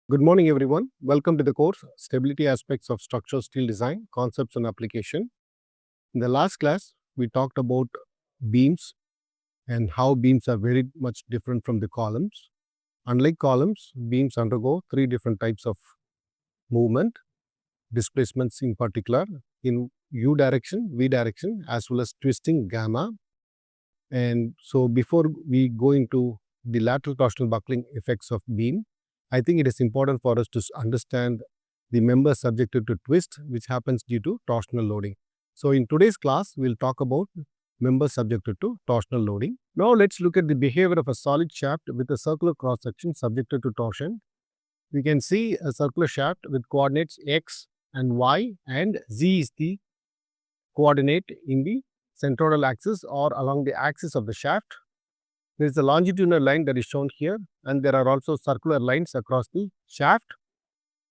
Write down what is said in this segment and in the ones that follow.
Good morning, everyone. Welcome to the course Stability Aspects of Structural Steel Design, Concepts and Application. In the last class, we talked about beams and how beams are very much different from the columns. Unlike columns, beams undergo three different types of movement, displacements in particular, in U direction, V direction, as well as twisting gamma. And so before we go into the lateral torsional buckling effects of beam, I think it is important for us to understand the member subjected to twist, which happens due to torsional loading. So in today's class, we'll talk about members subjected to torsional loading. Now let's look at the behavior of a solid shaft with a circular cross-section subjected to torsion. We can see a circular shaft with coordinates x and y, and z is the coordinate in the centroidal axis or along the axis of the shaft. There is a longitudinal line that is shown here, and there are also circular lines across the shaft.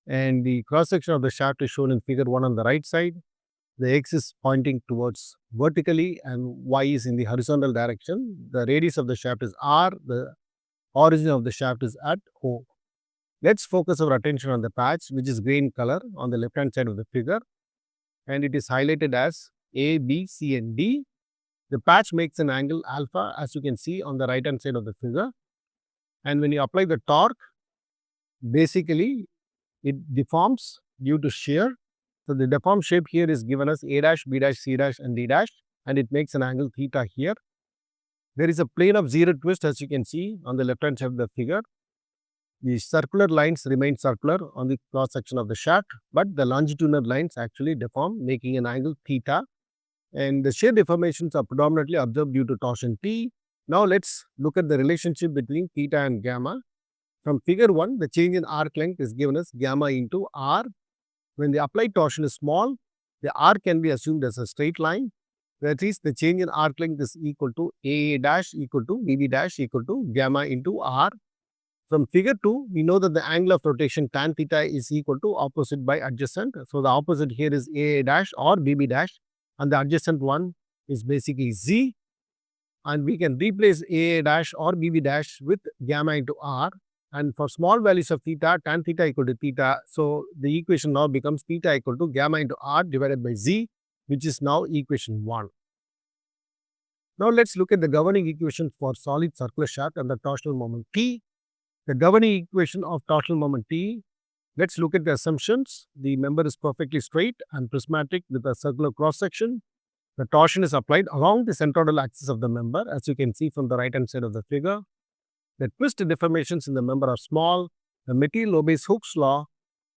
And the cross section of the shaft is shown in figure 1 on the right side. The x is pointing towards vertically and y is in the horizontal direction. The radius of the shaft is r. The origin of the shaft is at O. Let's focus our attention on the patch, which is green color on the left hand side of the figure, and it is highlighted as A, B, C and D. The patch makes an angle alpha, as you can see on the right hand side of the figure. And when you apply the torque, basically it deforms due to shear. So the deformed shape here is given as A dash, B dash, C dash and D dash, and it makes an angle theta here. There is a plane of zero twist, as you can see on the left hand side of the figure. The circular lines remain circular on the cross section of the shaft, but the longitudinal lines actually deform, making an angle theta. And the shear deformations are predominantly observed due to torsion T. Now let's look at the relationship between theta and gamma. From figure 1, the change in arc length is given as gamma into r. When the applied torsion is small, the arc can be assumed as a straight line. That is, the change in arc length is equal to A dash equal to BB dash equal to gamma into r. From figure 2, we know that the angle of rotation tan theta is equal to opposite by adjacent. So the opposite here is A dash or BB dash, and the adjacent one is basically z. And we can replace A dash or BB dash with gamma into r. And for small values of theta, tan theta equal to theta. So the equation now becomes theta equal to gamma into r divided by z, which is now equation 1. Now let's look at the governing equation for solid circular shaft and the torsional moment T. The governing equation of torsional moment T, let's look at the assumptions. The member is perfectly straight and prismatic with a circular cross section. The torsion is applied along the centroidal axis of the member, as you can see from the right hand side of the figure. The twist deformations in the member are small. The material obeys Hooke's law.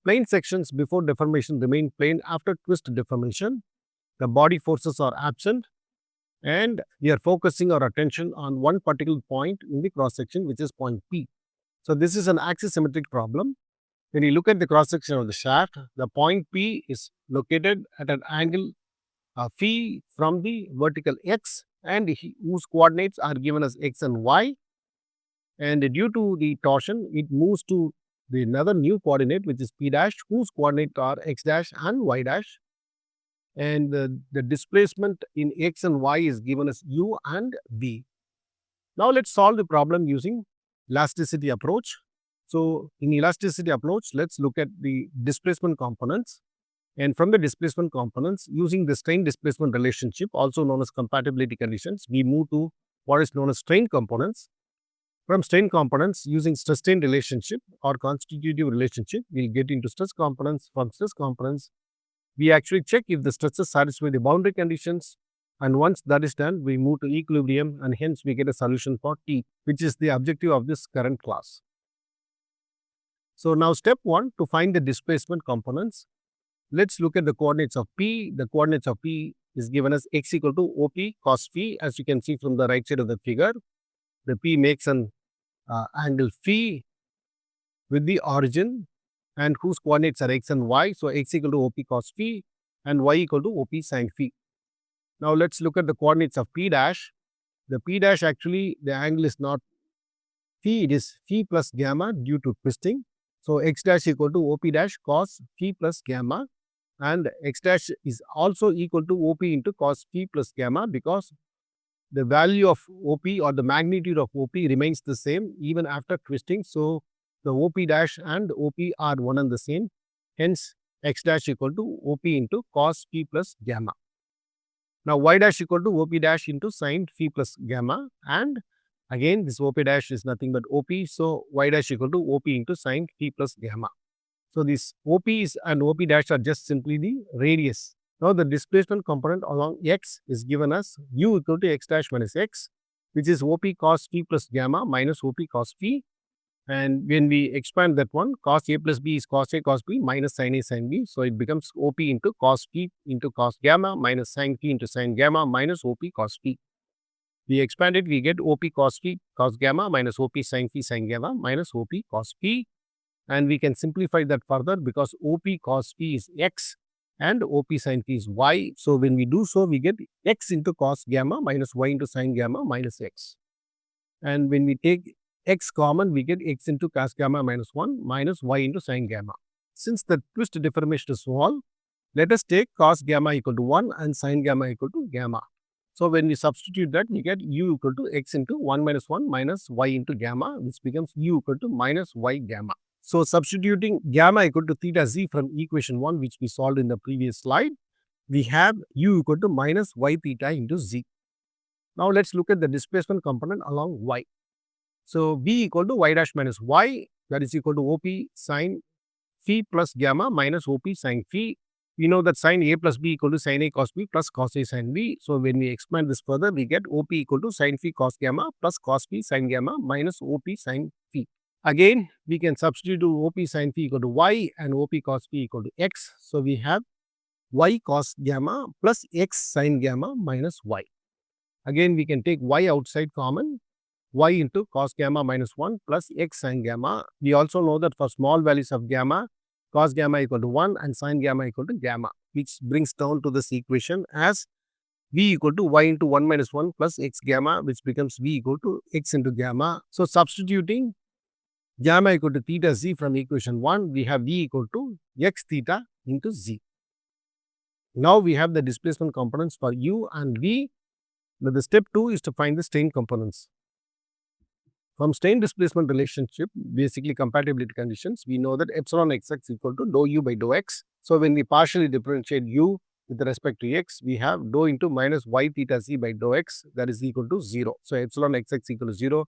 Plane sections before deformation remain plane after twist deformation. The body forces are absent, and we are focusing our attention on one particular point in the cross section, which is point P. So this is an axisymmetric problem. When you look at the cross section of the shaft, the point P is located at an angle phi from the vertical x, and whose coordinates are given as x and y. And due to the torsion, it moves to another new coordinate, which is P dash, whose coordinates are x dash and y dash. And the displacement in x and y is given as u and v. Now let's solve the problem using elasticity approach. So in elasticity approach, let's look at the displacement components. And from the displacement components, using the strain displacement relationship, also known as compatibility conditions, we move to what is known as strain components. From strain components, using stress strain relationship or constitutive relationship, we'll get into stress components. From stress components, we actually check if the stresses satisfy the boundary conditions. And once that is done, we move to equilibrium, and hence we get a solution for T, which is the objective of this current class. So now step 1, to find the displacement components, let's look at the coordinates of P. The coordinates of P is given as x equal to OP cos phi, as you can see from the right side of the figure. The P makes an angle phi with the origin, and whose coordinates are x and y. So x equal to OP cos phi and y equal to OP sin phi. Now let's look at the coordinates of P dash. The P dash, actually the angle is not phi, it is phi plus gamma due to twisting. So x dash equal to OP dash cos phi plus gamma, and x dash is also equal to OP into cos phi plus gamma, because the value of OP or the magnitude of OP remains the same even after twisting. So the OP dash and OP are one and the same. Hence, x dash equal to OP into cos phi plus gamma. Now, y dash equal to OP dash into sin phi plus gamma, and again this OP dash is nothing but OP, so y dash equal to OP into sin phi plus gamma. So, these OPs and OP dash are just simply the radius. Now, the displacement component along x is given as u equal to x dash minus x, which is OP cos phi plus gamma minus OP cos phi. And when we expand that one, cos a plus b is cos a cos b minus sin a sin b. So, it becomes OP into cos phi into cos gamma minus sin phi into sin gamma minus OP cos phi. We expand it, we get OP cos phi cos gamma minus OP sin phi sin gamma minus OP cos phi. And we can simplify that further because OP cos phi is x and OP sin phi is y. So, when we do so, we get x into cos gamma minus y into sin gamma minus x. And when we take x common, we get x into cos gamma minus 1 minus y into sin gamma. Since the twist deformation is small, let us take cos gamma equal to 1 and sin gamma equal to gamma. So, when we substitute that, we get u equal to x into 1 minus 1 minus y into gamma, which becomes u equal to minus y gamma. So, substituting gamma equal to theta z from equation 1, which we solved in the previous slide, we have u equal to minus y theta into z. Now, let's look at the displacement component along y. So, v equal to y dash minus y, that is equal to OP sin phi plus gamma minus OP sin phi. We know that sin a plus b equal to sin a cos b plus cos a sin b. So, when we expand this further, we get OP equal to sin phi cos gamma plus cos phi sin gamma minus OP sin phi. Again, we can substitute OP sin phi equal to y and OP cos phi equal to x. So, we have y cos gamma plus x sin gamma minus y. Again, we can take y outside common, y into cos gamma minus 1 plus x sin gamma. We also know that for small values of gamma, cos gamma equal to 1 and sin gamma equal to gamma, which brings down to this equation as v equal to y into 1 minus 1 plus x gamma, which becomes v equal to x into gamma. So, substituting gamma equal to theta z from equation 1, we have v equal to x theta into z. Now, we have the displacement components for u and v. Now, the step 2 is to find the strain components. From strain displacement relationship, basically compatibility conditions, we know that epsilon xx equal to dou u by dou x. So, when we partially differentiate u with respect to x, we have dou into minus y theta z by dou x, that is equal to 0. So, epsilon xx equal to 0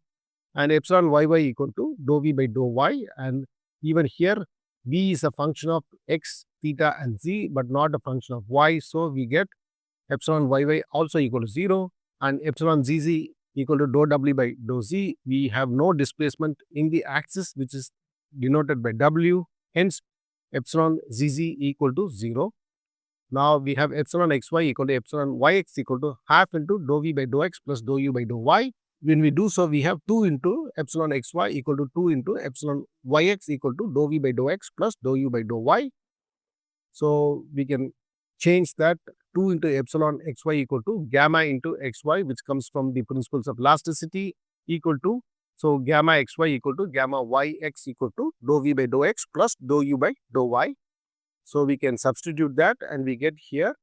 and epsilon yy equal to dou v by dou y, and even here v is a function of x, theta and z, but not a function of y. So, we get epsilon yy also equal to 0 and epsilon zz equal to dou w by dou z. We have no displacement in the axis, which is denoted by w. Hence, epsilon zz equal to 0. Now, we have epsilon xy equal to epsilon yx equal to half into dou v by dou x plus dou u by dou y. When we do so, we have 2 into epsilon xy equal to 2 into epsilon yx equal to dou v by dou x plus dou u by dou y. So, we can change that 2 into epsilon xy equal to gamma into xy, which comes from the principles of elasticity, equal to, so gamma xy equal to gamma yx equal to dou v by dou x plus dou u by dou y. So, we can substitute that and we get here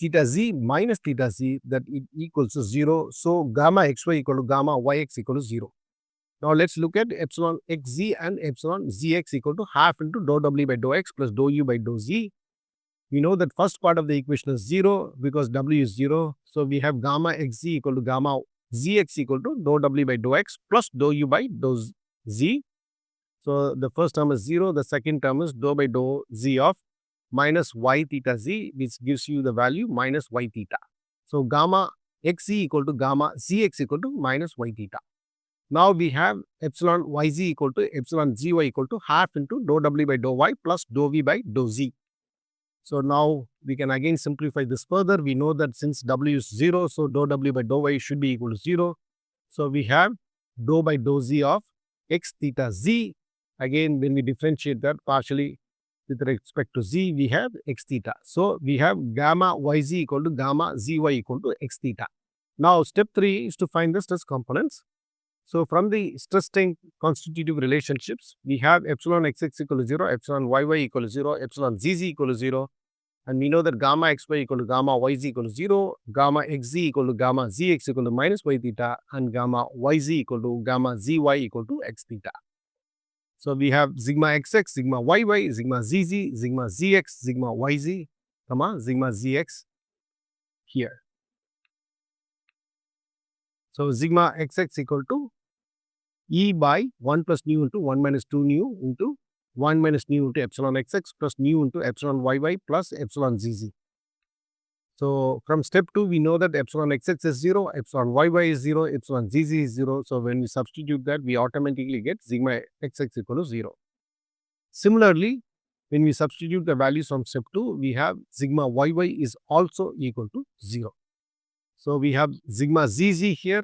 theta z minus theta z, that it equals to 0. So, gamma xy equal to gamma yx equal to 0. Now, let's look at epsilon xz and epsilon zx equal to half into dou w by dou x plus dou u by dou z. We know that first part of the equation is 0 because w is 0. So, we have gamma xz equal to gamma zx equal to dou w by dou x plus dou u by dou z. So, the first term is 0, the second term is dou by dou z of minus y theta z, which gives you the value minus y theta. So, gamma xz equal to gamma zx equal to minus y theta. Now, we have epsilon yz equal to epsilon zy equal to half into dou w by dou y plus dou v by dou z. So, now we can again simplify this further. We know that since w is 0, so dou w by dou y should be equal to 0. So, we have dou by dou z of x theta z. Again, when we differentiate that partially with respect to z, we have x theta. So, we have gamma yz equal to gamma zy equal to x theta. Now, step 3 is to find the stress components. So, from the stress strain constitutive relationships, we have epsilon xx equal to 0, epsilon yy equal to 0, epsilon zz equal to 0. And we know that gamma xy equal to gamma yz equal to 0, gamma xz equal to gamma zx equal to minus y theta, and gamma yz equal to gamma zy equal to x theta. So we have sigma xx, sigma yy, sigma zz, sigma zx, sigma yz, comma, sigma zx here. So sigma xx equal to E by 1 plus nu into 1 minus 2 nu into 1 minus nu into epsilon xx plus nu into epsilon yy plus epsilon zz. So from step 2, we know that epsilon xx is 0, epsilon yy is 0, epsilon zz is 0. So when we substitute that, we automatically get sigma xx equal to 0. Similarly, when we substitute the values from step 2, we have sigma yy is also equal to 0. So we have sigma zz here.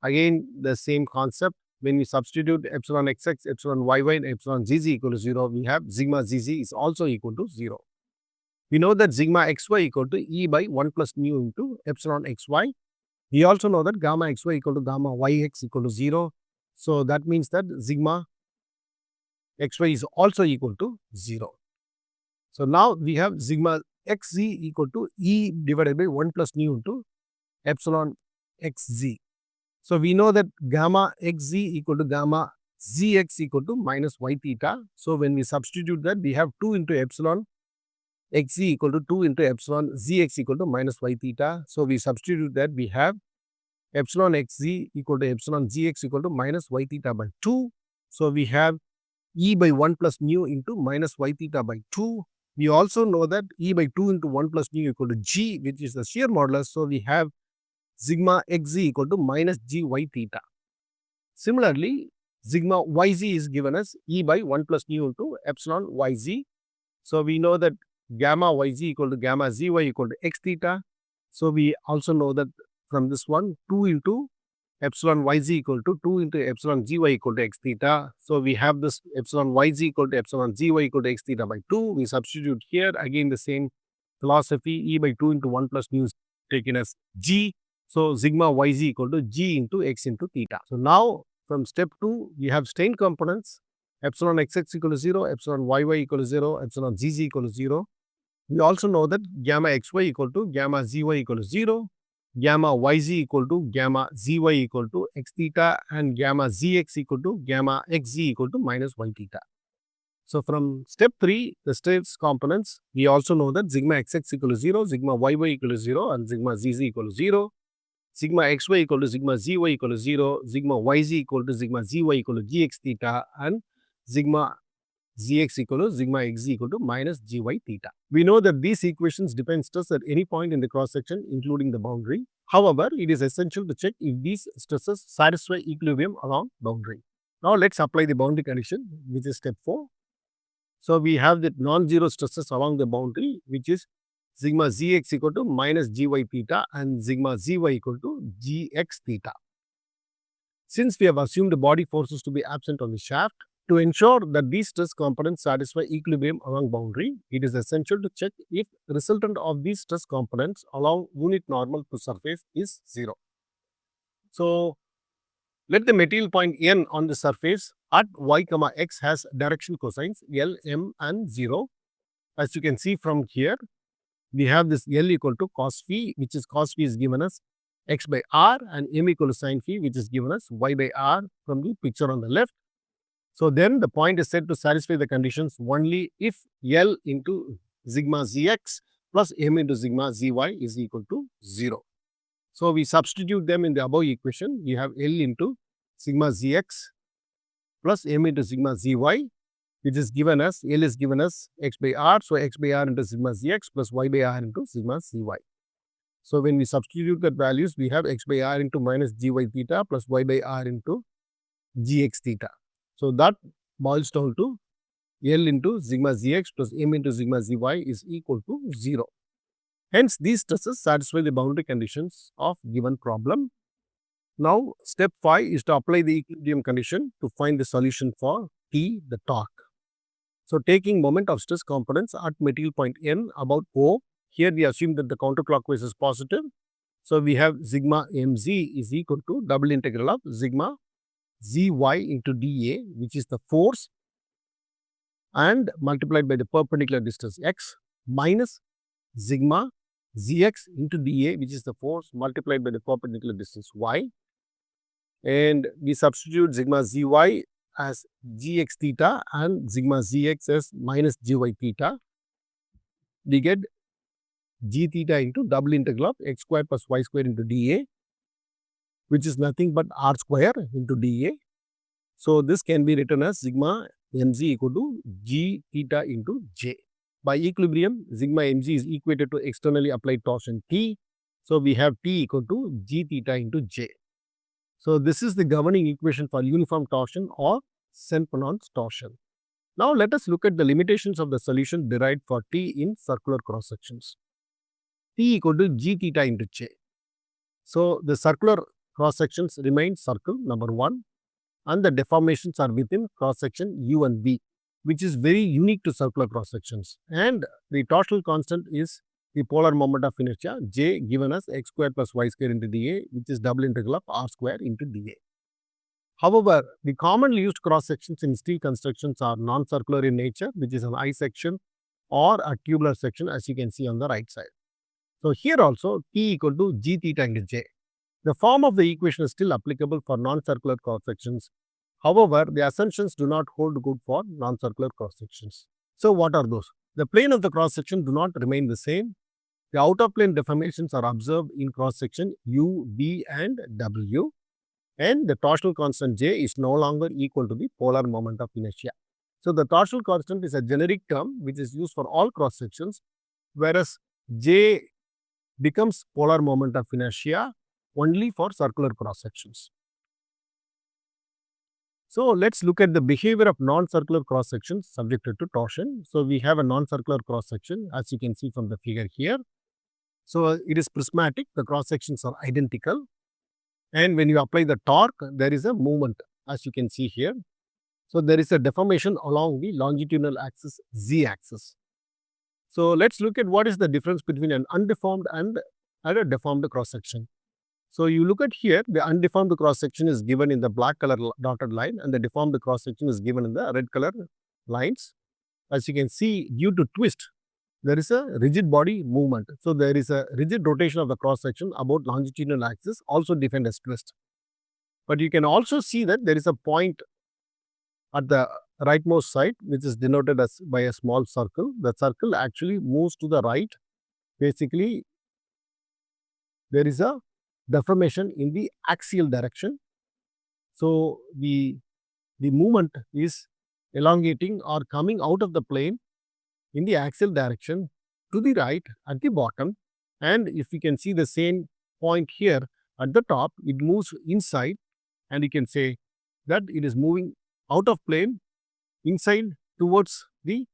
Again, the same concept. When we substitute epsilon xx, epsilon yy, and epsilon zz equal to 0, we have sigma zz is also equal to 0. We know that sigma xy equal to E by 1 plus nu into epsilon xy. We also know that gamma xy equal to gamma yx equal to 0. So that means that sigma xy is also equal to 0. So now we have sigma xz equal to E divided by 1 plus nu into epsilon xz. So we know that gamma xz equal to gamma zx equal to minus y theta. So when we substitute that, we have 2 into epsilon xz equal to 2 into epsilon zx equal to minus y theta. So we substitute that, we have epsilon xz equal to epsilon zx equal to minus y theta by 2. So we have E by 1 plus nu into minus y theta by 2. We also know that E by 2 into 1 plus nu equal to g, which is the shear modulus. So we have sigma xz equal to minus gy theta. Similarly, sigma yz is given as E by 1 plus nu into epsilon yz. So we know that gamma yz equal to gamma zy equal to x theta. So we also know that from this one, 2 into epsilon yz equal to 2 into epsilon gy equal to x theta. So we have this epsilon yz equal to epsilon gy equal to x theta by 2. We substitute here, again the same philosophy, E by 2 into 1 plus nu is taken as g. So sigma yz equal to g into x into theta. So now from step 2, we have strain components, epsilon xx equal to 0, epsilon yy equal to 0, epsilon zz equal to 0. We also know that gamma xy equal to gamma zy equal to 0, gamma yz equal to gamma zy equal to x theta, and gamma zx equal to gamma xz equal to minus y theta. So from step 3, the stress components, we also know that sigma xx equal to 0, sigma yy equal to 0, and sigma zz equal to 0. Sigma xy equal to sigma zy equal to 0, sigma yz equal to sigma zy equal to gx theta, and sigma zx equal to sigma xz equal to minus gy theta. We know that these equations depend stress at any point in the cross section, including the boundary. However, it is essential to check if these stresses satisfy equilibrium along boundary. Now let's apply the boundary condition, which is step 4. So we have the non-zero stresses along the boundary, which is sigma zx equal to minus gy theta and sigma zy equal to gx theta. Since we have assumed the body forces to be absent on the shaft, to ensure that these stress components satisfy equilibrium along boundary, it is essential to check if the resultant of these stress components along unit normal to surface is 0. So let the material point N on the surface at y comma x has direction cosines L, M and 0. As you can see from here, we have this L equal to cos phi, which is cos phi is given as x by r, and M equal to sin phi, which is given as y by r from the picture on the left. So then the point is said to satisfy the conditions only if L into sigma zx plus M into sigma zy is equal to 0. So we substitute them in the above equation. We have L into sigma zx plus M into sigma zy, which is given as L is given as x by r. So x by r into sigma zx plus y by r into sigma zy. So when we substitute that values, we have x by r into minus gy theta plus y by r into gx theta. So that boils down to L into sigma zx plus M into sigma zy is equal to 0. Hence, these stresses satisfy the boundary conditions of given problem. Now, step 5 is to apply the equilibrium condition to find the solution for T, the torque. So, taking moment of stress components at material point N about O, here we assume that the counterclockwise is positive. So, we have sigma mz is equal to double integral of sigma zy into dA, which is the force, and multiplied by the perpendicular distance x, minus sigma zx into dA, which is the force, multiplied by the perpendicular distance y. And we substitute sigma zy as gx theta and sigma zx as minus gy theta. We get g theta into double integral of x square plus y square into dA, which is nothing but r square into dA. So this can be written as sigma mg equal to g theta into j. By equilibrium, sigma mg is equated to externally applied torsion T. So we have T equal to g theta into j. So this is the governing equation for uniform torsion or St.Venant torsion. Now let us look at the limitations of the solution derived for T in circular cross sections. T equal to g theta into j. So the circular cross sections remain circle number 1, and the deformations are within cross section U and V, which is very unique to circular cross sections. And the torsional constant is the polar moment of inertia J given as x square plus y square into dA, which is double integral of r square into dA. However, the commonly used cross sections in steel constructions are non-circular in nature, which is an I section or a tubular section, as you can see on the right side. So here also T equal to g theta into j. The form of the equation is still applicable for non-circular cross sections. However, the assumptions do not hold good for non-circular cross sections. So what are those? The plane of the cross section do not remain the same. The outer plane deformations are observed in cross section U, V and W, and the torsional constant J is no longer equal to the polar moment of inertia. So the torsional constant is a generic term which is used for all cross sections, whereas J becomes polar moment of inertia only for circular cross sections. So let's look at the behavior of non-circular cross sections subjected to torsion. So we have a non-circular cross section, as you can see from the figure here. So it is prismatic, the cross sections are identical, and when you apply the torque, there is a movement, as you can see here. So there is a deformation along the longitudinal axis Z axis. So let's look at what is the difference between an undeformed and a deformed cross section. So you look at here, the undeformed cross section is given in the black color dotted line, and the deformed cross section is given in the red color lines. As you can see, due to twist, there is a rigid body movement. So there is a rigid rotation of the cross section about longitudinal axis, also defined as twist. But you can also see that there is a point at the rightmost side, which is denoted as by a small circle. The circle actually moves to the right. Basically, there is a deformation in the axial direction. So the movement is elongating or coming out of the plane in the axial direction to the right at the bottom. And if you can see the same point here at the top, it moves inside, and you can say that it is moving out of plane inside towards the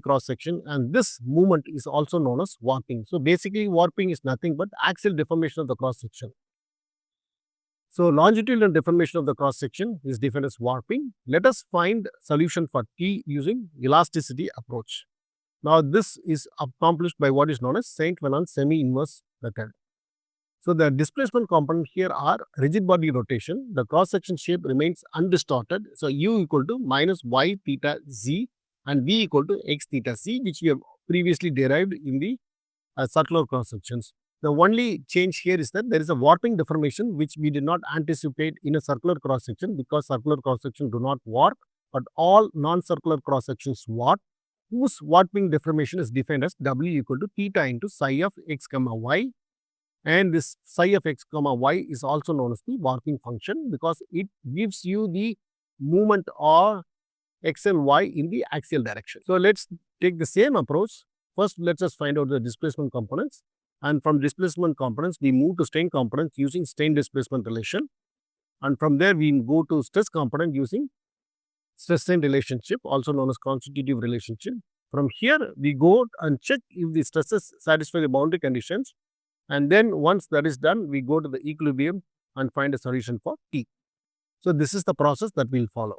cross section, and this movement is also known as warping. So basically, warping is nothing but axial deformation of the cross section. So longitudinal deformation of the cross section is defined as warping. Let us find solution for T using elasticity approach. Now this is accomplished by what is known as St.Venant semi-inverse method. So the displacement component here are rigid body rotation. The cross section shape remains undistorted. So U equal to minus y theta z and V equal to x theta c, which we have previously derived in the circular cross sections. The only change here is that there is a warping deformation which we did not anticipate in a circular cross section, because circular cross section do not warp, but all non-circular cross sections warp, whose warping deformation is defined as W equal to theta into psi of x comma y. And this psi of x comma y is also known as the warping function, because it gives you the movement or x and y in the axial direction. So let's take the same approach. First, let us find out the displacement components. And from displacement components, we move to strain components using strain displacement relation. And from there, we go to stress component using stress strain relationship, also known as constitutive relationship. From here, we go and check if the stresses satisfy the boundary conditions. And then once that is done, we go to the equilibrium and find a solution for T. So this is the process that we will follow.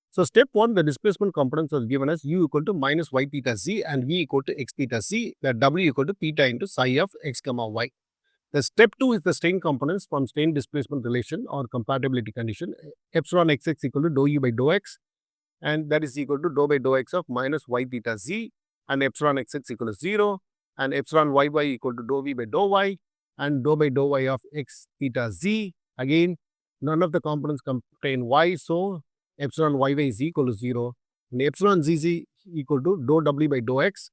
So step 1, the displacement components are given as U equal to minus y theta z and V equal to x theta c, where W equal to theta into psi of x comma y. The step 2 is the strain components from strain displacement relation or compatibility condition. Epsilon xx equal to dou u by dou x, and that is equal to dou by dou x of minus y theta z, and epsilon xx equal to 0, and epsilon yy equal to dou v by dou y, and dou by dou y of x theta z. Again, none of the components contain y, so epsilon yy is equal to 0, and epsilon zz equal to dou w by dou x,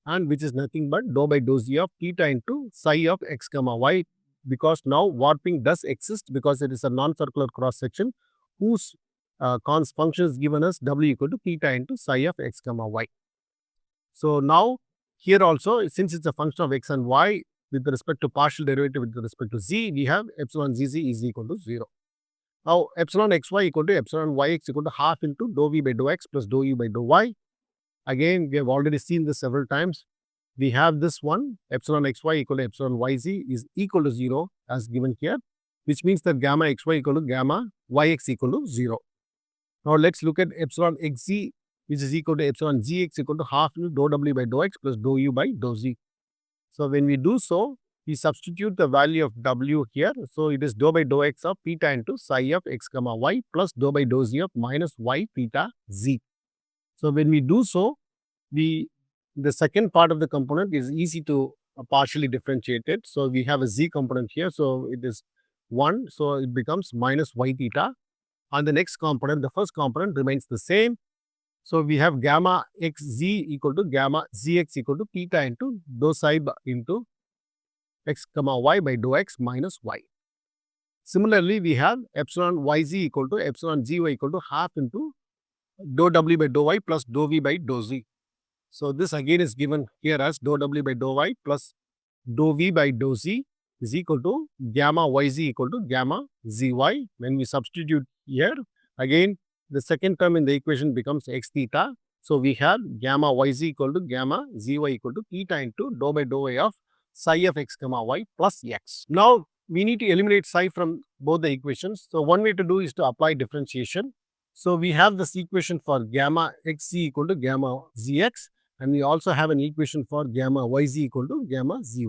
and which is nothing but dou by dou z of theta into psi of x comma y, because now warping does exist because it is a non-circular cross section whose function is given as w equal to theta into psi of x comma y. So now here also, since it's a function of x and y with respect to partial derivative with respect to z, we have epsilon zz is equal to 0. Now epsilon xy equal to epsilon yx equal to half into dou v by dou x plus dou u by dou y. Again, we have already seen this several times. We have this one, epsilon xy equal to epsilon yz is equal to 0 as given here, which means that gamma xy equal to gamma yx equal to 0. Now let's look at epsilon xz, which is equal to epsilon gx equal to half into dou w by dou x plus dou u by dou z. So when we do so, we substitute the value of w here. So it is dou by dou x of theta into psi of x comma y plus dou by dou z of minus y theta z. So when we do so, the second part of the component is easy to partially differentiate it. So we have a z component here. So it is 1. So it becomes minus y theta. On the next component, the first component remains the same. So we have gamma xz equal to gamma zx equal to theta into dou psi into x comma y by dou x minus y. Similarly, we have epsilon yz equal to epsilon gy equal to half into dou w by dou y plus dou v by dou z. So this again is given here as dou w by dou y plus dou v by dou z is equal to gamma yz equal to gamma zy. When we substitute here, again the second term in the equation becomes x theta. So we have gamma yz equal to gamma zy equal to theta into dou by dou y of psi of x comma y plus x. Now we need to eliminate psi from both the equations. So one way to do is to apply differentiation. So we have this equation for gamma xz equal to gamma zx, and we also have an equation for gamma yz equal to gamma zy.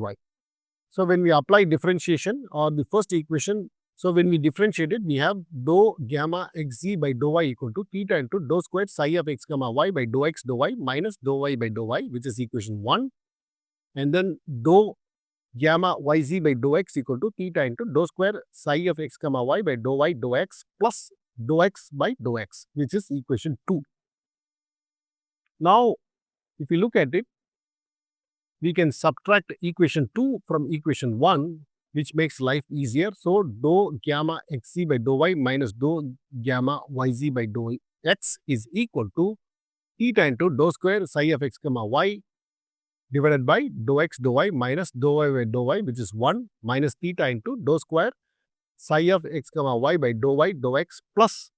So when we apply differentiation or the first equation, so when we differentiate it, we have dou gamma xz by dou y equal to theta into dou squared psi of x comma y by dou x dou y minus dou y by dou y, which is equation 1. And then dou gamma yz by dou x equal to theta into dou square psi of x comma y by dou y dou x plus dou x by dou x, which is equation 2. Now, if you look at it, we can subtract equation 2 from equation 1, which makes life easier. So dou gamma xc by dou y minus dou gamma yz by dou x is equal to theta into dou square psi of x comma y divided by dou x dou y minus dou y by dou y, which is 1, minus theta into dou square psi of x comma y by dou y dou x plus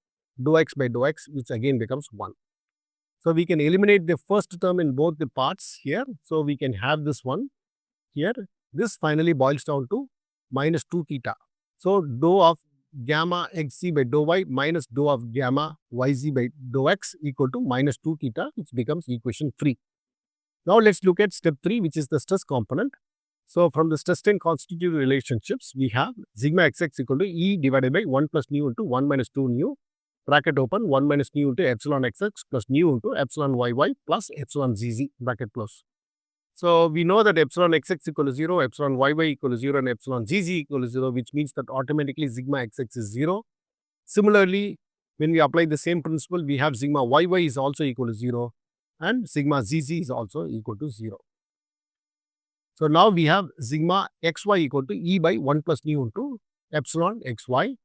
dou x by dou x, which again becomes 1. So we can eliminate the first term in both the parts here. So we can have this one here. This finally boils down to minus 2 theta. So dou of gamma xc by dou y minus dou of gamma yz by dou x equal to minus 2 theta, which becomes equation 3. Now let's look at step 3, which is the stress component. So from the stress strain constitutive relationships, we have sigma xx equal to E divided by 1 plus nu into 1 minus 2 nu, bracket open, 1 minus nu into epsilon xx plus nu into epsilon yy plus epsilon zz, bracket close. So we know that epsilon xx equal to 0, epsilon yy equal to 0, and epsilon zz equal to 0, which means that automatically sigma xx is 0. Similarly, when we apply the same principle, we have sigma yy is also equal to 0, and sigma zz is also equal to 0. So now we have sigma xy equal to E by 1 plus nu into epsilon xy.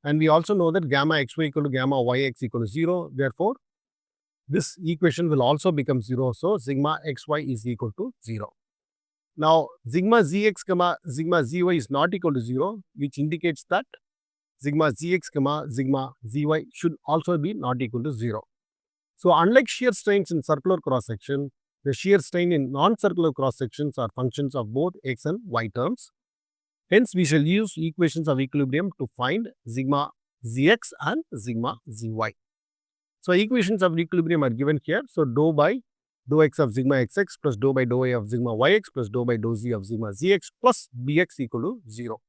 And we also know that gamma xy equal to gamma yx equal to 0. Therefore, this equation will also become 0. So sigma xy is equal to 0. Now, sigma zx comma sigma zy is not equal to 0, which indicates that sigma zx comma sigma zy should also be not equal to 0. So unlike shear strains in circular cross section, the shear strain in non-circular cross sections are functions of both x and y terms. Hence, we shall use equations of equilibrium to find sigma zx and sigma zy. So equations of equilibrium are given here. So dou by dou x of sigma xx plus dou by dou y of sigma yx plus dou by dou z of sigma zx plus bx equal to 0.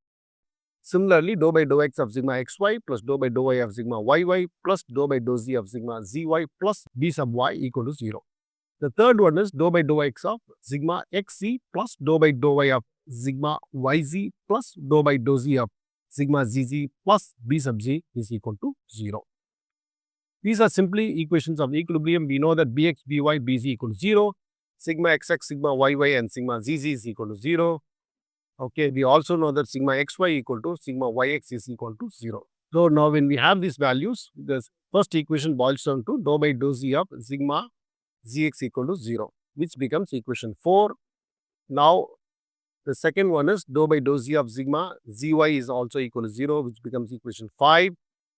Similarly, dou by dou x of sigma xy plus dou by dou y of sigma yy plus dou by dou z of sigma zy plus b sub y equal to 0. The third one is dou by dou x of sigma xc plus dou by dou y of sigma yz plus dou by dou z of sigma zz plus b sub z is equal to 0. These are simply equations of equilibrium. We know that Bx, By, Bz equal to 0. Sigma xx, sigma yy and sigma zz is equal to 0. Okay, we also know that sigma xy equal to sigma yx is equal to 0. So now when we have these values, the first equation boils down to dou by dou z of sigma zx equal to 0, which becomes equation 4. Now the second one is dou by dou z of sigma zy is also equal to 0, which becomes equation 5.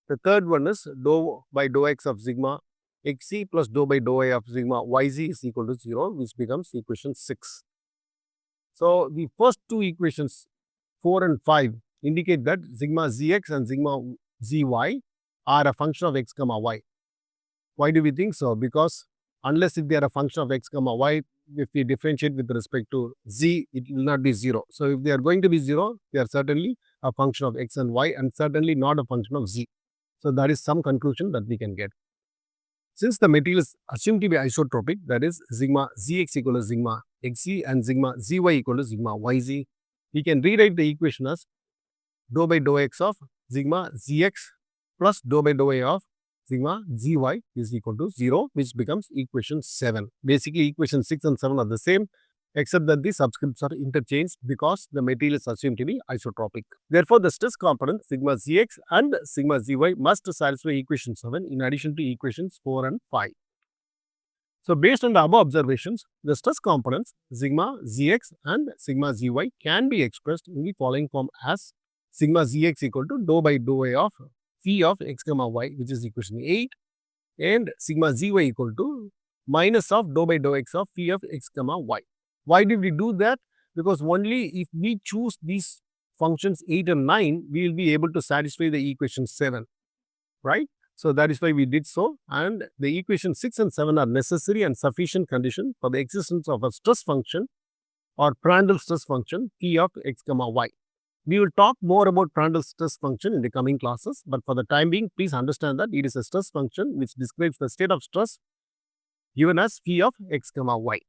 The third one is dou by dou x of sigma xc plus dou by dou y of sigma yz is equal to 0, which becomes equation 6. So the first two equations, 4 and 5, indicate that sigma zx and sigma zy are a function of x comma y. Why do we think so? Because unless if they are a function of x comma y, if we differentiate with respect to z, it will not be 0. So if they are going to be 0, they are certainly a function of x and y and certainly not a function of z. So that is some conclusion that we can get. Since the material is assumed to be isotropic, that is sigma zx equal to sigma xc and sigma zy equal to sigma yz, we can rewrite the equation as dou by dou x of sigma zx plus dou by dou y of sigma zy is equal to 0, which becomes equation 7. Basically, equation 6 and 7 are the same, except that the subscripts are interchanged because the material is assumed to be isotropic. Therefore, the stress component sigma zx and sigma zy must satisfy equation 7 in addition to equations 4 and 5. So, based on the above observations, the stress components sigma zx and sigma zy can be expressed in the following form as sigma zx equal to dou by dou y of phi of x comma y, which is equation 8, and sigma zy equal to minus of dou by dou x of phi of x comma y. Why did we do that? Because only if we choose these functions 8 and 9, we will be able to satisfy the equation 7, right? So that is why we did so, and the equation 6 and 7 are necessary and sufficient condition for the existence of a stress function or Prandtl stress function P of x comma y. We will talk more about Prandtl stress function in the coming classes, but for the time being, please understand that it is a stress function which describes the state of stress given as phi of x comma y.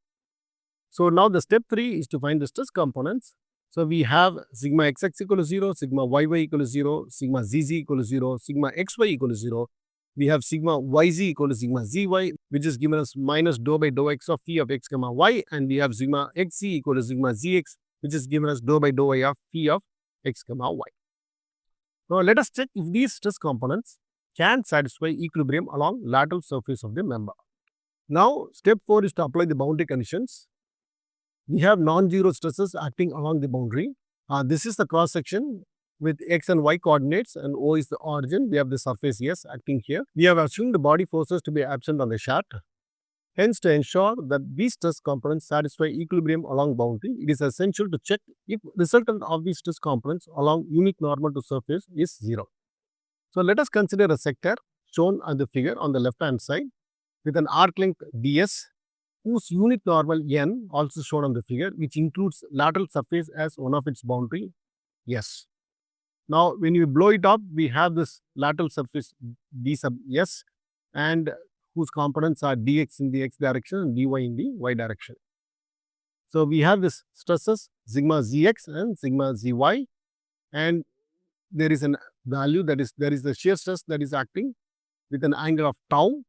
So now the step 3 is to find the stress components. So we have sigma xx equal to 0, sigma yy equal to 0, sigma zz equal to 0, sigma xy equal to 0. We have sigma yz equal to sigma zy, which is given as minus dou by dou x of phi of x comma y, and we have sigma xc equal to sigma zx, which is given as dou by dou y of phi of x comma y. Now let us check if these stress components can satisfy equilibrium along lateral surface of the member. Now step 4 is to apply the boundary conditions. We have non-zero stresses acting along the boundary. This is the cross section with x and y coordinates, and O is the origin. We have the surface S acting here. We have assumed the body forces to be absent on the shaft. Hence, to ensure that these stress components satisfy equilibrium along boundary, it is essential to check if resultant of these stress components along unit normal to surface is 0. So let us consider a sector shown on the figure on the left hand side with an arc length ds whose unit normal n also shown on the figure, which includes lateral surface as one of its boundary S. Now, when you blow it up, we have this lateral surface d sub S, and whose components are dx in the x direction and dy in the y direction. So we have this stresses sigma zx and sigma zy, and there is a value that is, there is the shear stress that is acting with an angle of tau.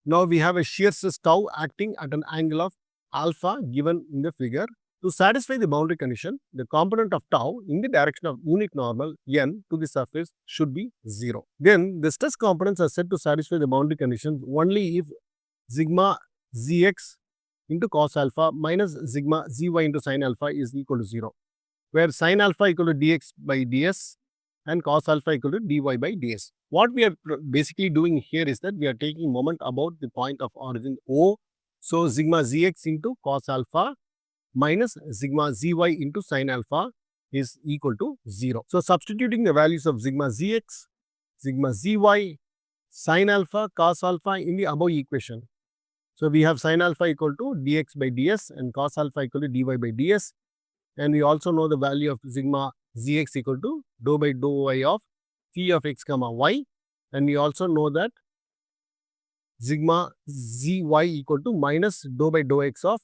Now we have a shear stress tau acting at an angle of alpha given in the figure. To satisfy the boundary condition, the component of tau in the direction of unit normal n to the surface should be 0. Then the stress components are said to satisfy the boundary condition only if sigma zx into cos alpha minus sigma zy into sin alpha is equal to 0, where sin alpha equal to dx by ds and cos alpha equal to dy by ds. What we are basically doing here is that we are taking moment about the point of origin O. So sigma zx into cos alpha minus sigma zy into sin alpha is equal to 0. So substituting the values of sigma zx, sigma zy, sin alpha, cos alpha in the above equation. So we have sin alpha equal to dx by ds and cos alpha equal to dy by ds. And we also know the value of sigma zx equal to dou by dou y of phi of x comma y. And we also know that sigma zy equal to minus dou by dou x of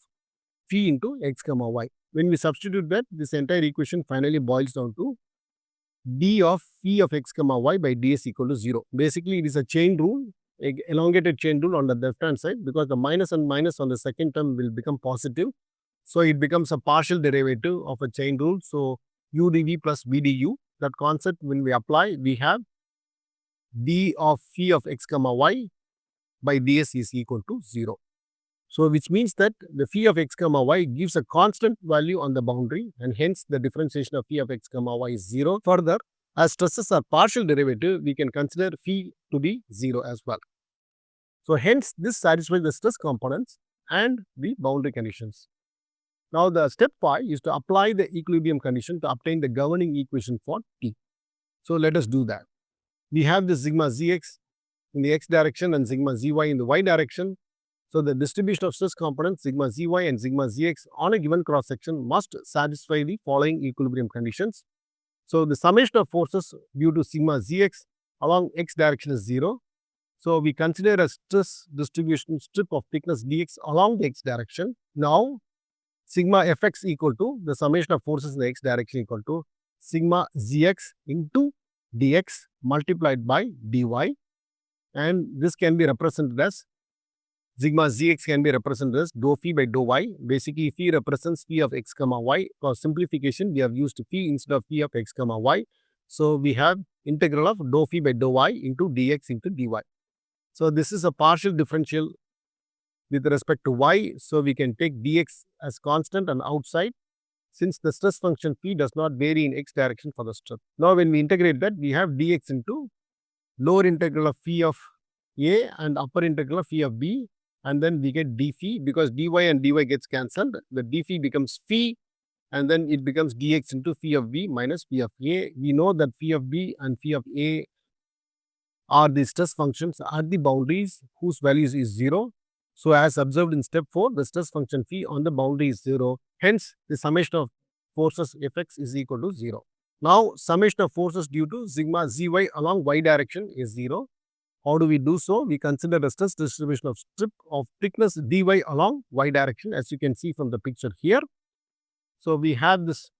phi into x comma y. When we substitute that, this entire equation finally boils down to d of phi of x comma y by ds equal to 0. Basically, it is a chain rule elongated chain rule on the left hand side, because the minus and minus on the second term will become positive. So it becomes a partial derivative of a chain rule. So u dv plus v du, that concept when we apply, we have d of phi of x comma y by ds is equal to 0. So which means that the phi of x comma y gives a constant value on the boundary, and hence the differentiation of phi of x comma y is 0. Further, as stresses are partial derivative, we can consider phi to be 0 as well. So hence this satisfies the stress components and the boundary conditions. Now the step 5 is to apply the equilibrium condition to obtain the governing equation for T. So let us do that. We have the sigma zx in the x direction and sigma zy in the y direction. So the distribution of stress components sigma zy and sigma zx on a given cross section must satisfy the following equilibrium conditions. So the summation of forces due to sigma zx along x direction is 0. So we consider a stress distribution strip of thickness dx along the x direction. Now sigma fx equal to the summation of forces in the x direction equal to sigma zx into dx multiplied by dy, and this can be represented as sigma zx can be represented as dou phi by dou y. Basically, phi represents phi of x comma y. For simplification, we have used phi instead of phi of x comma y. So we have integral of dou phi by dou y into dx into dy. So this is a partial differential with respect to y. So we can take dx as constant and outside, since the stress function phi does not vary in x direction for the stress. Now when we integrate that, we have dx into lower integral of phi of a and upper integral of phi of b, and then we get d phi, because dy and dy gets cancelled. The d phi becomes phi, and then it becomes dx into phi of b minus phi of a. We know that phi of b and phi of a are the stress functions at the boundaries whose values is 0. So as observed in step 4, the stress function phi on the boundary is 0. Hence, the summation of forces Fx is equal to 0. Now, summation of forces due to sigma zy along y direction is 0. How do we do so? We consider the stress distribution of strip of thickness dy along y direction, as you can see from the picture here. So we have this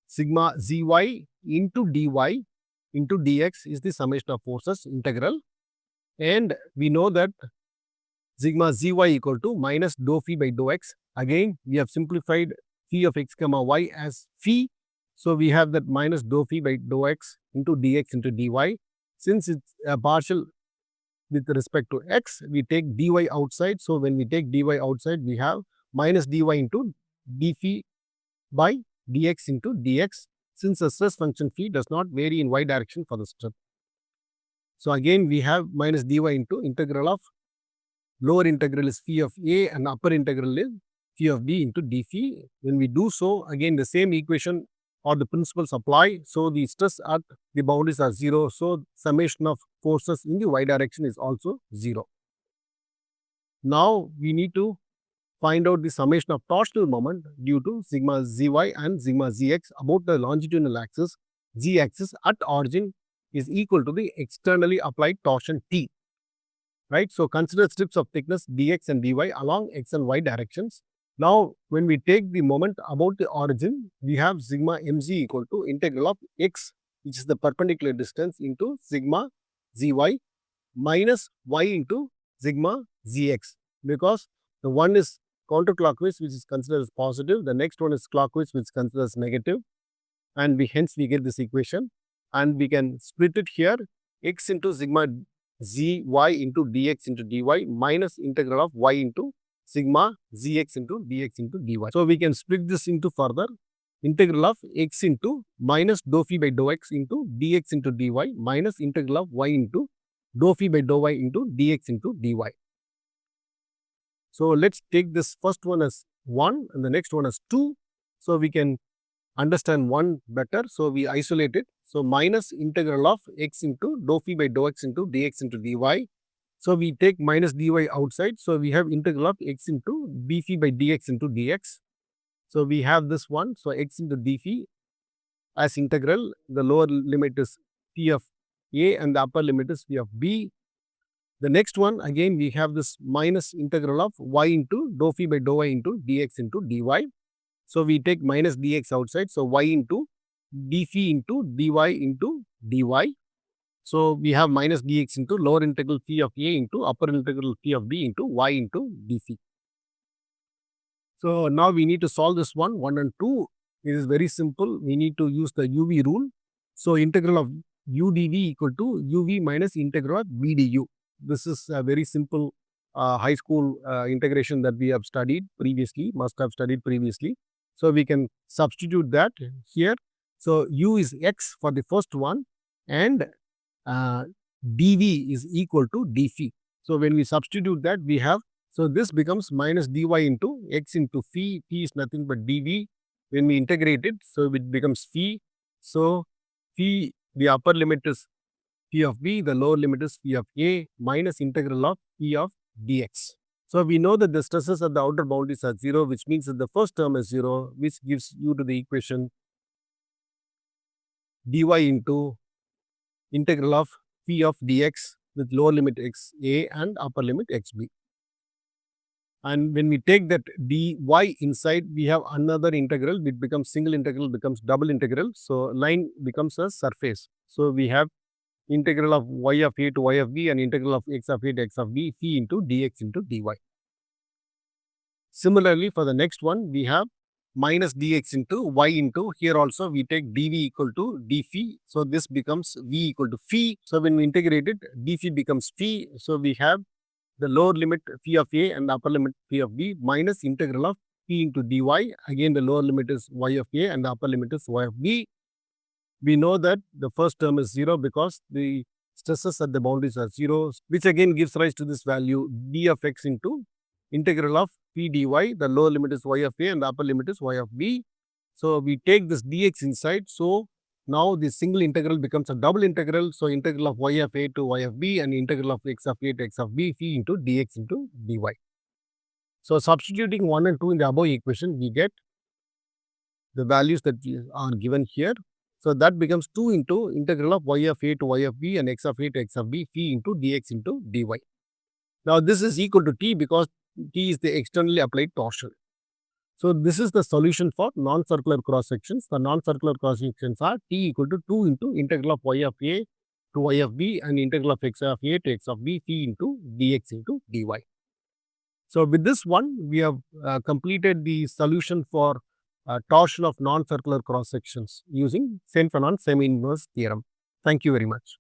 sigma zy into dy into dx is the summation of forces integral, and we know that sigma zy equal to minus dou phi by dou x. Again, we have simplified phi of x comma y as phi. So we have that minus dou phi by dou x into dx into dy. Since it's a partial with respect to x, we take dy outside. So when we take dy outside, we have minus dy into d phi by dx into dx, since the stress function phi does not vary in y direction for the strip. So again, we have minus dy into integral of lower integral is phi of a and upper integral is phi of b into d phi. When we do so, again the same equation or the principles apply. So the stress at the boundaries are 0. So summation of forces in the y direction is also 0. Now we need to find out the summation of torsional moment due to sigma zy and sigma zx about the longitudinal axis. Z axis at origin is equal to the externally applied torsion T. Right? So consider strips of thickness dx and dy along x and y directions. Now, when we take the moment about the origin, we have sigma mz equal to integral of x, which is the perpendicular distance, into sigma zy minus y into sigma zx, because the one is counterclockwise, which is considered as positive, the next one is clockwise, which is considered as negative, and hence we get this equation, and we can split it here, x into sigma zy into dx into dy minus integral of y into sigma zx into dx into dy. So we can split this into further integral of x into minus dou phi by dou x into dx into dy minus integral of y into dou phi by dou y into dx into dy. So let's take this first one as 1 and the next one as 2. So we can understand 1 better. So we isolate it. So minus integral of x into dou phi by dou x into dx into dy. So we take minus dy outside. So we have integral of x into d phi by dx into dx. So we have this one. So x into d phi as integral. The lower limit is phi of a and the upper limit is phi of b. The next one, again we have this minus integral of y into dou phi by dou y into dx into dy. So we take minus dx outside. So y into d phi into dy into dy. So we have minus dx into lower integral phi of a into upper integral phi of b into y into dphi. So now we need to solve this one and 2. It is very simple. We need to use the UV rule. So integral of u dv equal to uv minus integral of v du. This is a very simple high school integration that we have studied previously, must have studied previously. So we can substitute that here. So u is x for the first one and dv is equal to d phi. So when we substitute that, we have, so this becomes minus dy into x into phi. Phi is nothing but dv. When we integrate it, so it becomes phi. So phi, the upper limit is phi of b, the lower limit is phi of a minus integral of phi of dx. So we know that the stresses at the outer boundaries are 0, which means that the first term is 0, which gives you to the equation dy into integral of phi of dx with lower limit x a and upper limit x b. And when we take that dy inside, we have another integral. It becomes single integral, becomes double integral. So line becomes a surface. So we have integral of y of a to y of b and integral of x of a to x of b, phi into dx into dy. Similarly, for the next one, we have minus dx into y into, here also we take dv equal to d phi. So this becomes v equal to phi. So when we integrate it, d phi becomes phi. So we have the lower limit phi of a and the upper limit phi of b minus integral of phi into dy. Again, the lower limit is y of a and the upper limit is y of b. We know that the first term is 0 because the stresses at the boundaries are 0, which again gives rise to this value d of x into integral of p dy. The lower limit is y of a and the upper limit is y of b. So we take this dx inside. So now the single integral becomes a double integral. So integral of y of a to y of b and integral of x of a to x of b, phi into dx into dy. So substituting 1 and 2 in the above equation, we get the values that are given here. So that becomes 2 into integral of y of a to y of b and x of a to x of b, phi into dx into dy. Now this is equal to t because t is the externally applied torsion. So this is the solution for non-circular cross sections. The non-circular cross sections are t equal to 2 into integral of y of a to y of b and integral of x of a to x of b, phi into dx into dy. So with this one, we have completed the solution for torsion of non-circular cross sections using St.Venant semi-inverse theorem. Thank you very much.